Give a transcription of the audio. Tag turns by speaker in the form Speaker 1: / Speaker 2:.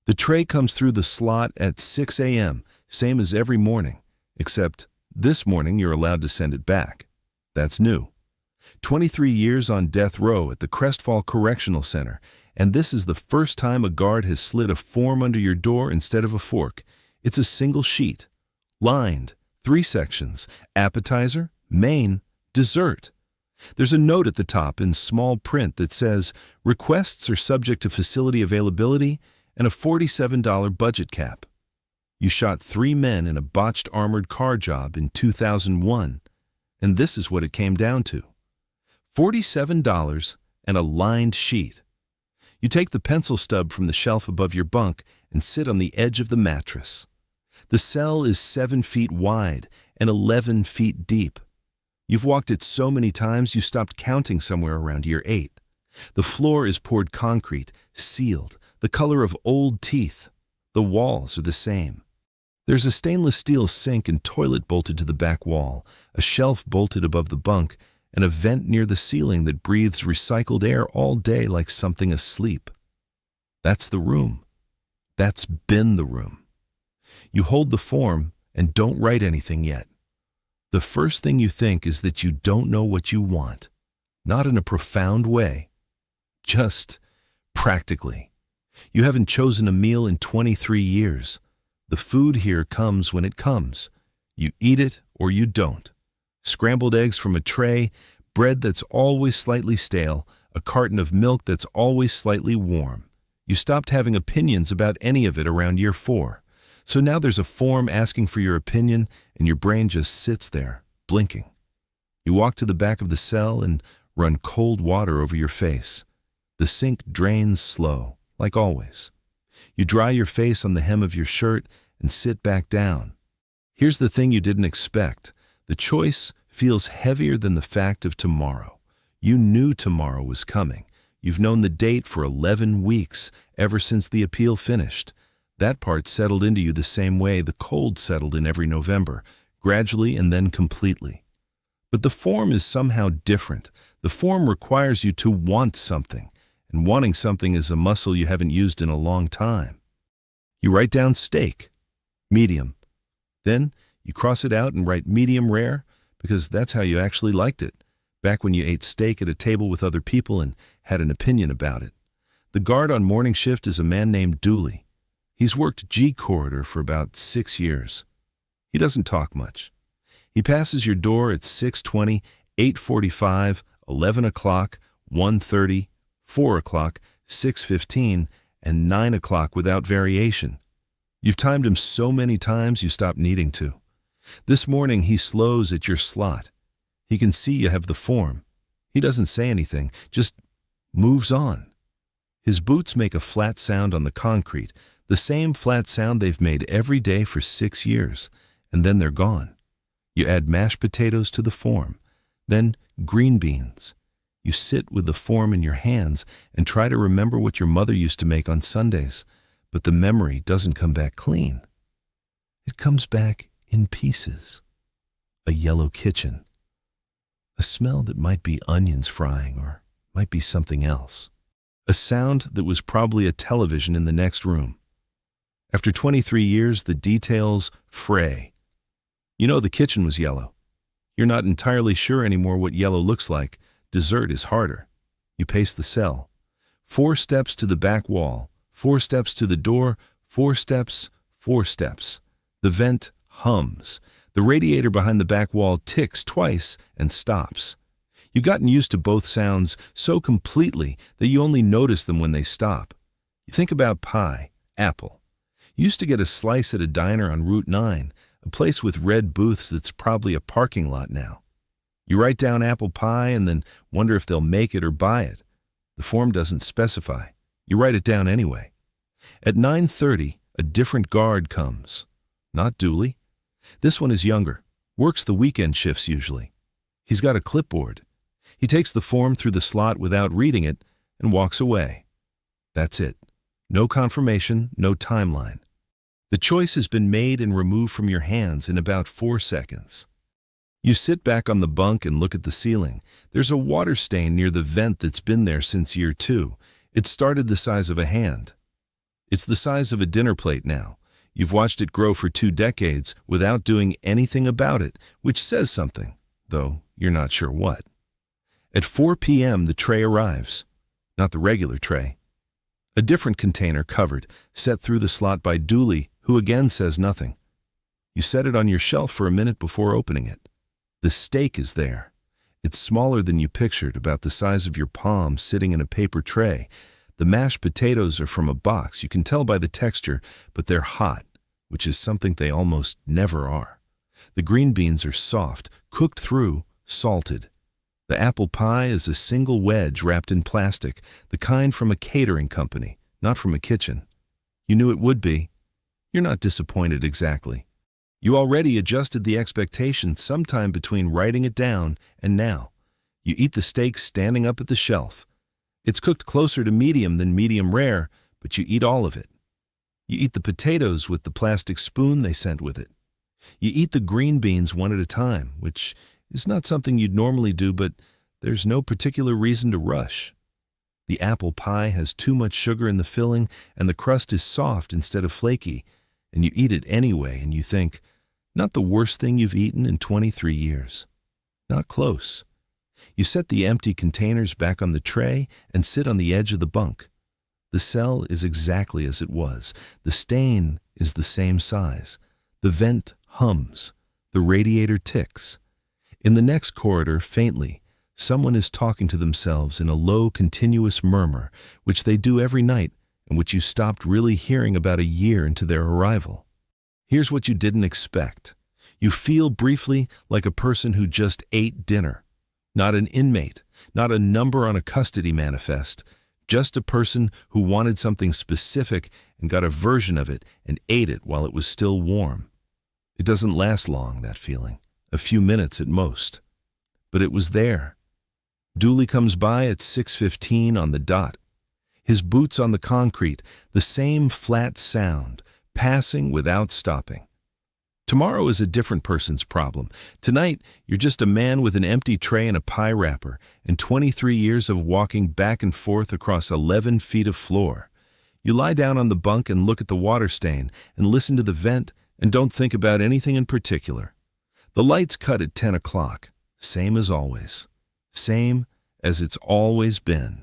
Speaker 1: The tray comes through the slot at 6 a.m., same as every morning, except this morning you're allowed to send it back. That's new. 23 years on death row at the Crestfall Correctional Center, and this is the first time a guard has slid a form under your door instead of a fork. It's a single sheet, lined, 3 sections, appetizer, main, dessert. There's a note at the top in small print that says, requests are subject to facility availability and a $47 budget cap. You shot 3 men in a botched armored car job in 2001, and this is what it came down to. $47 and a lined sheet. You take the pencil stub from the shelf above your bunk and sit on the edge of the mattress. The cell is 7 feet wide and 11 feet deep. You've walked it so many times you stopped counting somewhere around year 8. The floor is poured concrete, sealed, the color of old teeth. The walls are the same. There's a stainless steel sink and toilet bolted to the back wall, a shelf bolted above the bunk, and a vent near the ceiling that breathes recycled air all day like something asleep. That's the room. That's been the room. You hold the form and don't write anything yet. The first thing you think is that you don't know what you want. Not in a profound way. Just practically. You haven't chosen a meal in 23 years. The food here comes when it comes. You eat it or you don't. Scrambled eggs from a tray, bread that's always slightly stale, a carton of milk that's always slightly warm. You stopped having opinions about any of it around year 4. So now there's a form asking for your opinion, and your brain just sits there, blinking. You walk to the back of the cell and run cold water over your face. The sink drains slow, like always. You dry your face on the hem of your shirt and sit back down. Here's the thing you didn't expect. The choice feels heavier than the fact of tomorrow. You knew tomorrow was coming. You've known the date for 11 weeks, ever since the appeal finished. That part settled into you the same way the cold settled in every November, gradually and then completely. But the form is somehow different. The form requires you to want something, and wanting something is a muscle you haven't used in a long time. You write down steak, medium. Then you cross it out and write medium rare, because that's how you actually liked it, back when you ate steak at a table with other people and had an opinion about it. The guard on morning shift is a man named Dooley. He's worked G corridor for about 6 years. He doesn't talk much. He passes your door at 6:20, 8:45, 11 o'clock, 1:30, 4 o'clock, 6:15, and 9 o'clock without variation. You've timed him so many times you stop needing to. This morning he slows at your slot. He can see you have the form. He doesn't say anything, just moves on. His boots make a flat sound on the concrete, the same flat sound they've made every day for 6 years, and then they're gone. You add mashed potatoes to the form, then green beans. You sit with the form in your hands and try to remember what your mother used to make on Sundays, but the memory doesn't come back clean. It comes back in pieces. A yellow kitchen. A smell that might be onions frying or might be something else. A sound that was probably a television in the next room. After 23 years, the details fray. You know the kitchen was yellow. You're not entirely sure anymore what yellow looks like. Dessert is harder. You pace the cell. 4 steps to the back wall, 4 steps to the door, 4 steps, 4 steps. The vent hums. The radiator behind the back wall ticks twice and stops. You've gotten used to both sounds so completely that you only notice them when they stop. You think about pie, apple. You used to get a slice at a diner on Route 9, a place with red booths that's probably a parking lot now. You write down apple pie and then wonder if they'll make it or buy it. The form doesn't specify. You write it down anyway. At 9:30, a different guard comes. Not Dooley. This one is younger, works the weekend shifts usually. He's got a clipboard. He takes the form through the slot without reading it and walks away. That's it. No confirmation, no timeline. The choice has been made and removed from your hands in about 4 seconds. You sit back on the bunk and look at the ceiling. There's a water stain near the vent that's been there since year 2. It started the size of a hand. It's the size of a dinner plate now. You've watched it grow for 2 decades without doing anything about it, which says something, though you're not sure what. At 4 p.m. the tray arrives. Not the regular tray. A different container covered, set through the slot by Dooley, who again says nothing. You set it on your shelf for a minute before opening it. The steak is there. It's smaller than you pictured, about the size of your palm, sitting in a paper tray. The mashed potatoes are from a box. You can tell by the texture, but they're hot, which is something they almost never are. The green beans are soft, cooked through, salted. The apple pie is a single wedge wrapped in plastic, the kind from a catering company, not from a kitchen. You knew it would be. You're not disappointed exactly. You already adjusted the expectation sometime between writing it down and now. You eat the steak standing up at the shelf. It's cooked closer to medium than medium rare, but you eat all of it. You eat the potatoes with the plastic spoon they sent with it. You eat the green beans one at a time, which is not something you'd normally do, but there's no particular reason to rush. The apple pie has too much sugar in the filling, and the crust is soft instead of flaky, and you eat it anyway, and you think, not the worst thing you've eaten in 23 years. Not close. You set the empty containers back on the tray and sit on the edge of the bunk. The cell is exactly as it was. The stain is the same size. The vent hums. The radiator ticks. In the next corridor, faintly, someone is talking to themselves in a low, continuous murmur, which they do every night and which you stopped really hearing about a year into their arrival. Here's what you didn't expect. You feel briefly like a person who just ate dinner. Not an inmate, not a number on a custody manifest, just a person who wanted something specific and got a version of it and ate it while it was still warm. It doesn't last long, that feeling. A few minutes at most. But it was there. Dooley comes by at 6:15 on the dot. His boots on the concrete, the same flat sound, passing without stopping. Tomorrow is a different person's problem. Tonight, you're just a man with an empty tray and a pie wrapper, and 23 years of walking back and forth across 11 feet of floor. You lie down on the bunk and look at the water stain, and listen to the vent, and don't think about anything in particular. The lights cut at 10 o'clock, same as always. Same as it's always been.